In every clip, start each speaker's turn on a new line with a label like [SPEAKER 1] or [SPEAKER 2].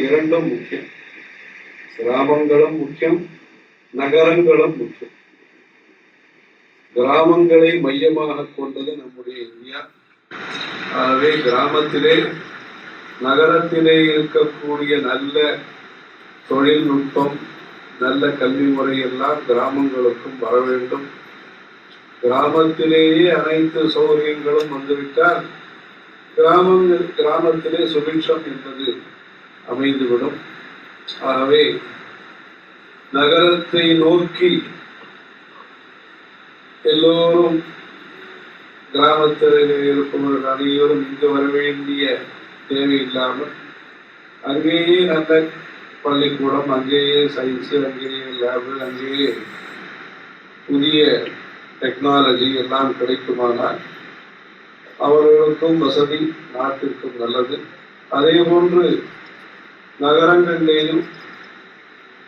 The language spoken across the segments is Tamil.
[SPEAKER 1] இரண்டும் முக்கியம். கிராமங்களும் முக்கியம், நகரங்களும் முக்கியம். கிராமங்களை மையமாக கொண்டது நம்முடைய இந்தியா. ஆகவே கிராமத்திலே நகரத்திலே இருக்கக்கூடிய நல்ல தொழில்நுட்பம், நல்ல கல்வி முறை எல்லாம் கிராமங்களுக்கும் வர வேண்டும். கிராமத்திலேயே அனைத்து சௌகரியங்களும் வந்துவிட்டால் கிராமத்திலே சுபிட்சம் என்பது அமைந்துவிடும். ஆகவே நகரத்தை நோக்கி எல்லோரும் கிராமத்தில் இருப்பவர்கள் அனைவரும் இங்கு வர வேண்டிய தேவையில்லாமல் அங்கேயே நல்ல பள்ளிக்கூடம், அங்கேயே சயின்ஸு, அங்கேயே லேபு, அங்கேயே புதிய டெக்னாலஜி எல்லாம் கிடைக்குமானால் அவர்களுக்கும் வசதி, நாட்டிற்கும் நல்லது. அதே போன்று நகரங்களிலேயும்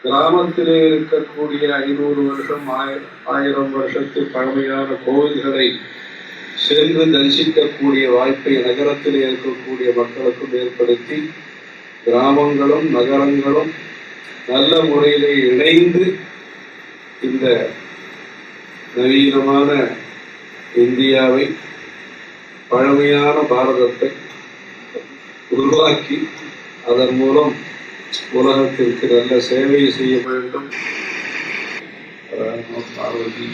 [SPEAKER 1] கிராமத்திலே இருக்கக்கூடிய 500 வருஷம் 1000 வருஷத்து பழமையான கோவில்களை சென்று தரிசிக்கக்கூடிய வாய்ப்பை நகரத்திலே இருக்கக்கூடிய மக்களுக்கும் ஏற்படுத்தி கிராமங்களும் நகரங்களும் நல்ல முறையிலே இணைந்து இந்த நவீனமான இந்தியாவை, பழமையான பாரதத்தை உருவாக்கி அதன் மூலம் உலகத்திற்கு நல்ல சேவை செய்ய வேண்டும். பார்வதி